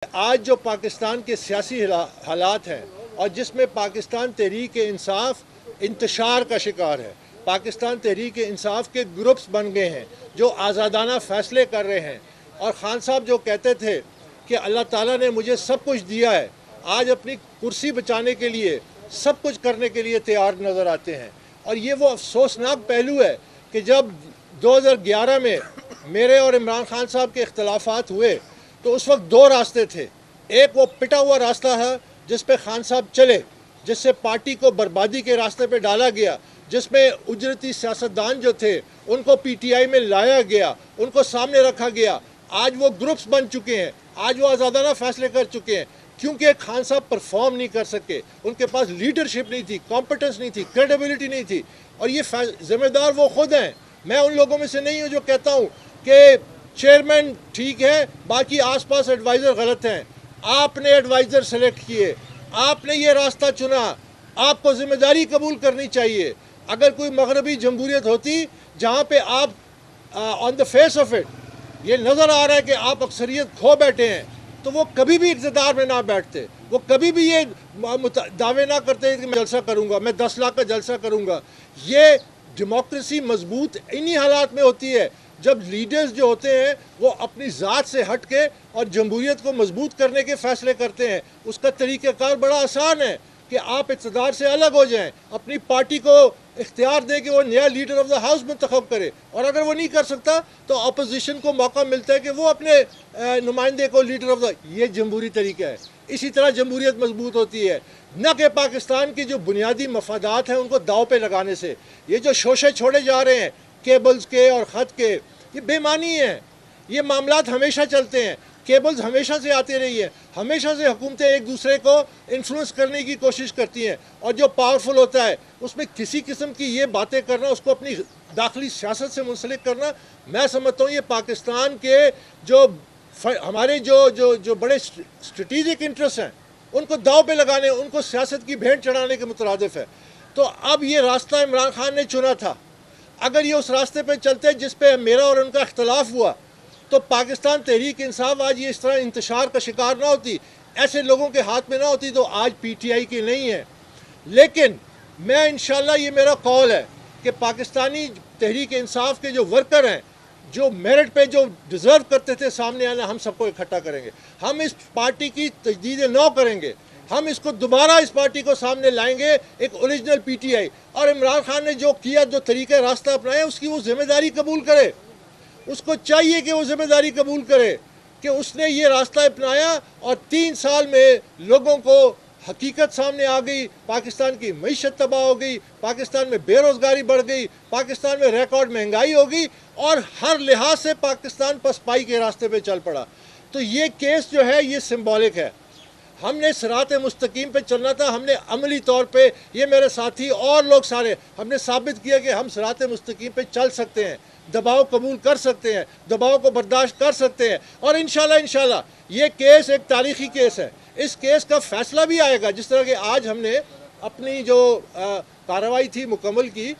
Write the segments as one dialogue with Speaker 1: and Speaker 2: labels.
Speaker 1: آج جو پاکستان کے سیاسی حالات ہیں اور جس میں پاکستان تحریک انصاف انتشار کا شکار ہے، پاکستان تحریک انصاف کے گروپس بن گئے ہیں جو آزادانہ فیصلے کر رہے ہیں، اور خان صاحب جو کہتے تھے کہ اللہ تعالیٰ نے مجھے سب کچھ دیا ہے، آج اپنی کرسی بچانے کے لیے سب کچھ کرنے کے لیے تیار نظر آتے ہیں۔ اور یہ وہ افسوسناک پہلو ہے کہ جب 2011 میں میرے اور عمران خان صاحب کے اختلافات ہوئے تو اس وقت دو راستے تھے، ایک وہ پٹا ہوا راستہ ہے جس پہ خان صاحب چلے، جس سے پارٹی کو بربادی کے راستے پہ ڈالا گیا، جس میں اجرتی سیاستدان جو تھے ان کو پی ٹی آئی میں لایا گیا، ان کو سامنے رکھا گیا۔ آج وہ گروپس بن چکے ہیں، آج وہ آزادانہ فیصلے کر چکے ہیں، کیونکہ خان صاحب پرفارم نہیں کر سکے، ان کے پاس لیڈرشپ نہیں تھی، کمپٹنس نہیں تھی، کریڈیبلٹی نہیں تھی، اور یہ ذمہ دار وہ خود ہیں۔ میں ان لوگوں میں سے نہیں ہوں جو کہتا ہوں کہ چیئرمین ٹھیک ہے، باقی آس پاس ایڈوائزر غلط ہیں۔ آپ نے ایڈوائزر سلیکٹ کیے، آپ نے یہ راستہ چنا، آپ کو ذمہ داری قبول کرنی چاہیے۔ اگر کوئی مغربی جمہوریت ہوتی جہاں پہ آپ آن دا فیس آف اٹ یہ نظر آ رہا ہے کہ آپ اکثریت کھو بیٹھے ہیں، تو وہ کبھی بھی اقتدار میں نہ بیٹھتے، وہ کبھی بھی یہ دعوے نہ کرتے کہ میں جلسہ کروں گا، میں 10 لاکھ کا جلسہ کروں گا۔ یہ ڈیموکریسی مضبوط انہی حالات میں ہوتی ہے جب لیڈرز جو ہوتے ہیں وہ اپنی ذات سے ہٹ کے اور جمہوریت کو مضبوط کرنے کے فیصلے کرتے ہیں۔ اس کا طریقہ کار بڑا آسان ہے کہ آپ اقتدار سے الگ ہو جائیں، اپنی پارٹی کو اختیار دیں کہ وہ نیا لیڈر آف دا ہاؤس منتخب کرے، اور اگر وہ نہیں کر سکتا تو اپوزیشن کو موقع ملتا ہے کہ وہ اپنے نمائندے کو لیڈر آف دا، یہ جمہوری طریقہ ہے۔ اسی طرح جمہوریت مضبوط ہوتی ہے، نہ کہ پاکستان کی جو بنیادی مفادات ہیں ان کو داؤ پہ لگانے سے۔ یہ جو شوشے چھوڑے جا رہے ہیں کیبلز کے اور خط کے، یہ بے معنی ہیں۔ یہ معاملات ہمیشہ چلتے ہیں، کیبلز ہمیشہ سے آتے رہی ہیں، ہمیشہ سے حکومتیں ایک دوسرے کو انفلوئنس کرنے کی کوشش کرتی ہیں، اور جو پاورفل ہوتا ہے اس میں کسی قسم کی یہ باتیں کرنا، اس کو اپنی داخلی سیاست سے منسلک کرنا، میں سمجھتا ہوں یہ پاکستان کے جو ہمارے جو بڑے اسٹریٹجک انٹرسٹ ہیں ان کو داؤ پہ لگانے، ان کو سیاست کی بھینٹ چڑھانے کے مترادف ہے۔ تو اب یہ راستہ عمران خان نے چنا تھا، اگر یہ اس راستے پہ چلتے جس پہ میرا اور ان کا اختلاف ہوا تو پاکستان تحریک انصاف آج یہ اس طرح انتشار کا شکار نہ ہوتی، ایسے لوگوں کے ہاتھ میں نہ ہوتی، تو آج پی ٹی آئی کی نہیں ہے۔ لیکن میں انشاءاللہ یہ میرا قول ہے کہ پاکستانی تحریک انصاف کے جو ورکر ہیں، جو میرٹ پہ جو ڈیزرو کرتے تھے سامنے آنا، ہم سب کو اکٹھا کریں گے، ہم اس پارٹی کی تجدید نو کریں گے، ہم اس کو دوبارہ اس پارٹی کو سامنے لائیں گے، ایک اوریجنل پی ٹی آئی۔ اور عمران خان نے جو کیا، جو طریقہ راستہ اپنایا، اس کی وہ ذمہ داری قبول کرے، اس کو چاہیے کہ وہ ذمہ داری قبول کرے کہ اس نے یہ راستہ اپنایا، اور 3 سال میں لوگوں کو حقیقت سامنے آ گئی، پاکستان کی معیشت تباہ ہو گئی، پاکستان میں بے روزگاری بڑھ گئی، پاکستان میں ریکارڈ مہنگائی ہو گئی، اور ہر لحاظ سے پاکستان پسپائی کے راستے پہ چل پڑا۔ تو یہ کیس جو ہے یہ سمبولک ہے۔ ہم نے صراط مستقیم پہ چلنا تھا، ہم نے عملی طور پہ، یہ میرے ساتھی اور لوگ سارے، ہم نے ثابت کیا کہ ہم صراط مستقیم پہ چل سکتے ہیں، دباؤ قبول کر سکتے ہیں، دباؤ کو برداشت کر سکتے ہیں، اور انشاءاللہ یہ کیس ایک تاریخی کیس ہے۔ اس کیس کا فیصلہ بھی آئے گا، جس طرح کہ آج ہم نے اپنی جو کارروائی تھی مکمل کی،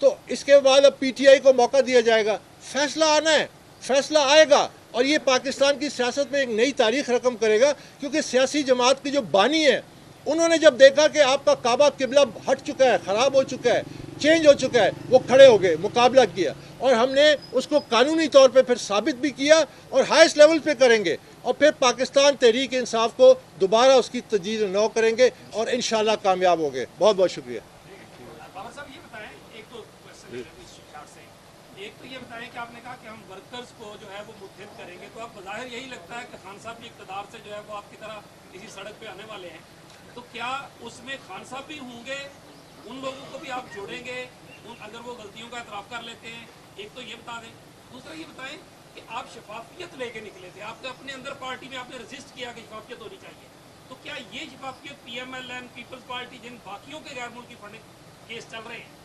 Speaker 1: تو اس کے بعد اب پی ٹی آئی کو موقع دیا جائے گا، فیصلہ آنا ہے، فیصلہ آئے گا، اور یہ پاکستان کی سیاست میں ایک نئی تاریخ رقم کرے گا، کیونکہ سیاسی جماعت کی جو بانی ہیں انہوں نے جب دیکھا کہ آپ کا کعبہ قبلہ ہٹ چکا ہے، خراب ہو چکا ہے، چینج ہو چکا ہے، وہ کھڑے ہو گئے، مقابلہ کیا، اور ہم نے اس کو قانونی طور پہ پھر ثابت بھی کیا، اور ہائیسٹ لیول پہ کریں گے، اور پھر پاکستان تحریک انصاف کو دوبارہ اس کی تجدید نو کریں گے، اور انشاءاللہ کامیاب ہوں گے۔ بہت بہت شکریہ۔
Speaker 2: ایک تو یہ بتائیں کہ آپ نے کہا کہ ہم ورکرز کو جو ہے وہ متحد کریں گے، تو اب بظاہر یہی لگتا ہے کہ خان صاحب بھی اقتدار سے جو ہے وہ آپ کی طرح اسی سڑک پہ آنے والے ہیں، تو کیا اس میں خان صاحب بھی ہوں گے، ان لوگوں کو بھی آپ جوڑیں گے اگر وہ غلطیوں کا اعتراف کر لیتے ہیں؟ ایک تو یہ بتا دیں۔ دوسرا یہ بتائیں کہ آپ شفافیت لے کے نکلے تھے، آپ نے اپنے اندر پارٹی میں آپ نے رجسٹ کیا کہ شفافیت ہونی چاہیے، تو کیا یہ شفافیت P M L N, people's party, جن باقیوں کے غیر ملکی فنڈنگ کیس چل رہے ہیں،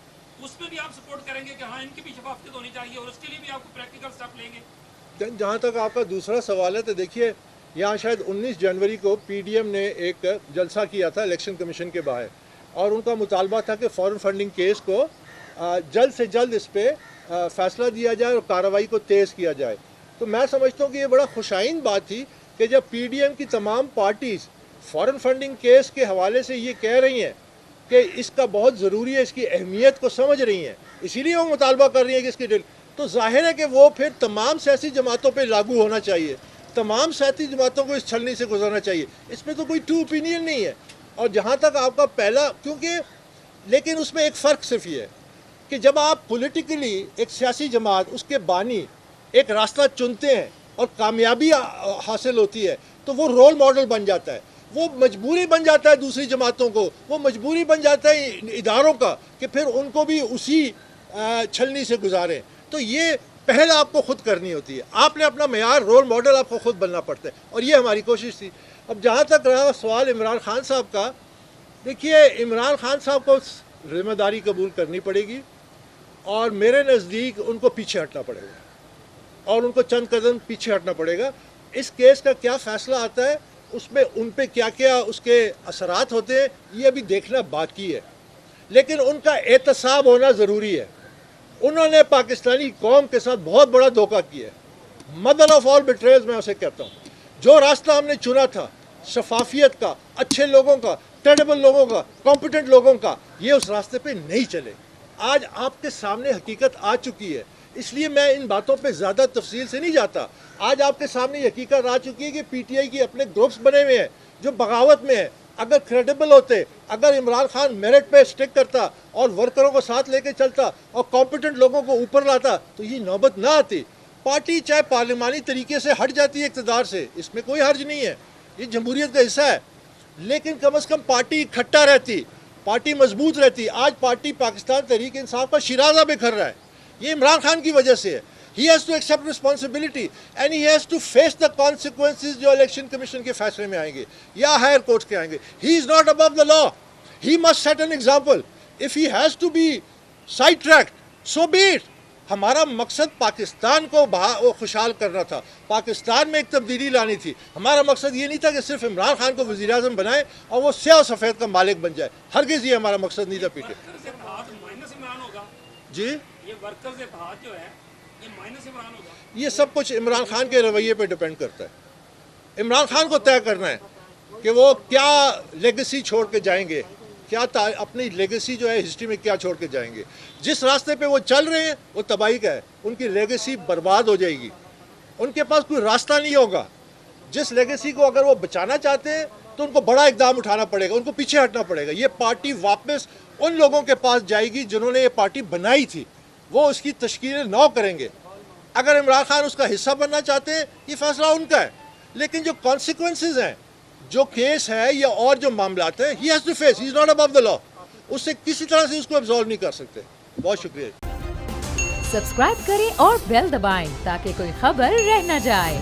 Speaker 2: اس میں بھی آپ سپورٹ کریں گے کہ ہاں ان کی بھی شفافیت ہونی چاہیے، اور اس کے لیے بھی آپ کو پریکٹیکل سٹیپ لیں گے؟
Speaker 1: جہاں تک آپ کا دوسرا سوال ہے، تو دیکھیے یہاں شاید 19 جنوری کو پی ڈی ایم نے ایک جلسہ کیا تھا الیکشن کمیشن کے باہر، اور ان کا مطالبہ تھا کہ فورن فنڈنگ کیس کو جلد سے جلد اس پہ فیصلہ دیا جائے اور کارروائی کو تیز کیا جائے۔ تو میں سمجھتا ہوں کہ یہ بڑا خوش آئند بات تھی کہ کہ جب پی ڈی ایم کی تمام پارٹیز فارن فنڈنگ کیس کے حوالے سے یہ کہہ رہی ہیں کہ اس کا بہت ضروری ہے، اس کی اہمیت کو سمجھ رہی ہیں، اسی لیے وہ مطالبہ کر رہی ہیں کہ اس کی تو ظاہر ہے کہ وہ پھر تمام سیاسی جماعتوں پہ لاگو ہونا چاہیے، تمام سیاسی جماعتوں کو اس چھلنی سے گزرنا چاہیے، اس میں تو کوئی ٹو اوپینین نہیں ہے۔ اور جہاں تک آپ کا پہلا، کیونکہ لیکن اس میں ایک فرق صرف یہ ہے کہ جب آپ پولیٹیکلی ایک سیاسی جماعت، اس کے بانی ایک راستہ چنتے ہیں اور کامیابی حاصل ہوتی ہے تو وہ رول ماڈل بن جاتا ہے، وہ مجبوری بن جاتا ہے دوسری جماعتوں کو، وہ مجبوری بن جاتا ہے اداروں کا کہ پھر ان کو بھی اسی چھلنی سے گزاریں۔ تو یہ پہل آپ کو خود کرنی ہوتی ہے، آپ نے اپنا معیار، رول ماڈل آپ کو خود بننا پڑتا ہے، اور یہ ہماری کوشش تھی۔ اب جہاں تک رہا سوال عمران خان صاحب کا، دیکھیے عمران خان صاحب کو ذمہ داری قبول کرنی پڑے گی، اور میرے نزدیک ان کو پیچھے ہٹنا پڑے گا، اور ان کو چند قدم پیچھے ہٹنا پڑے گا۔ اس کیس کا کیا فیصلہ آتا ہے، اس میں ان پہ کیا کیا اس کے اثرات ہوتے ہیں، یہ ابھی دیکھنا باقی ہے، لیکن ان کا احتساب ہونا ضروری ہے۔ انہوں نے پاکستانی قوم کے ساتھ بہت بڑا دھوکہ کیا ہے، مدر آف آل بیٹریز میں اسے کہتا ہوں۔ جو راستہ ہم نے چنا تھا شفافیت کا، اچھے لوگوں کا، کریڈیبل لوگوں کا، کمپیٹنٹ لوگوں کا، یہ اس راستے پہ نہیں چلے۔ آج آپ کے سامنے حقیقت آ چکی ہے، اس لیے میں ان باتوں پہ زیادہ تفصیل سے نہیں جاتا۔ آج آپ کے سامنے یہ حقیقت آ چکی ہے کہ پی ٹی آئی کی اپنے گروپس بنے ہوئے ہیں جو بغاوت میں ہیں۔ اگر کریڈیبل ہوتے، اگر عمران خان میرٹ پہ سٹک کرتا اور ورکروں کو ساتھ لے کے چلتا اور کمپیٹنٹ لوگوں کو اوپر لاتا تو یہ نوبت نہ آتی۔ پارٹی چاہے پارلیمانی طریقے سے ہٹ جاتی ہے اقتدار سے، اس میں کوئی حرج نہیں ہے، یہ جمہوریت کا حصہ ہے، لیکن کم از کم پارٹی اکٹھا رہتی، پارٹی مضبوط رہتی۔ آج پارٹی پاکستان تحریک انصاف کا شیرازہ بکھر رہا ہے، یہ عمران خان کی وجہ سے ہے۔ He has to accept responsibility and he has to face the consequences جو الیکشن کمیشن کے فیصلے میں آئیں گے یا ہائر کورٹس کے آئیں گے۔ He is not above the law. He must set an example. If he has to be sidetracked, so be it. ہمارا مقصد پاکستان کو خوشحال کرنا تھا، پاکستان میں ایک تبدیلی لانی تھی۔ ہمارا مقصد یہ نہیں تھا کہ صرف عمران خان کو وزیر اعظم بنائے اور وہ سیاہ و سفید کا مالک بن جائے، ہرگز یہ ہمارا مقصد نہیں تھا۔ پیٹے
Speaker 2: ورکرز اتحاد مائنس عمران ہوگا،
Speaker 1: جی
Speaker 2: یہ ورکرز اتحاد جو ہے یہ مائنس عمران ہوگا۔
Speaker 1: یہ سب کچھ عمران خان کے رویے پہ ڈیپینڈ کرتا ہے۔ عمران خان کو طے کرنا ہے کہ وہ کیا لیگیسی چھوڑ کے جائیں گے، کیا اپنی لیگیسی جو ہے ہسٹری میں کیا چھوڑ کے جائیں گے۔ جس راستے پہ وہ چل رہے ہیں وہ تباہی کا ہے، ان کی لیگیسی برباد ہو جائے گی، ان کے پاس کوئی راستہ نہیں ہوگا۔ جس لیگیسی کو اگر وہ بچانا چاہتے ہیں تو ان کو بڑا اقدام اٹھانا پڑے گا، ان کو پیچھے ہٹنا پڑے گا۔ یہ پارٹی واپس ان لوگوں کے پاس جائے گی جنہوں نے یہ پارٹی بنائی تھی، وہ اس کی تشکیل نو کریں گے۔ اگر عمران خان اس کا حصہ بننا چاہتے ہیں یہ فیصلہ ان کا ہے، لیکن جو کانسیکوینسز ہیں، جو کیس ہے یا اور جو معاملات ہیں، he has to face, he is not above the law. اس سے کسی طرح سے اس کو ابزالو نہیں کر سکتے۔ بہت شکریہ۔
Speaker 3: سبسکرائب کریں اور بیل دبائیں تاکہ کوئی خبر رہ نہ جائے۔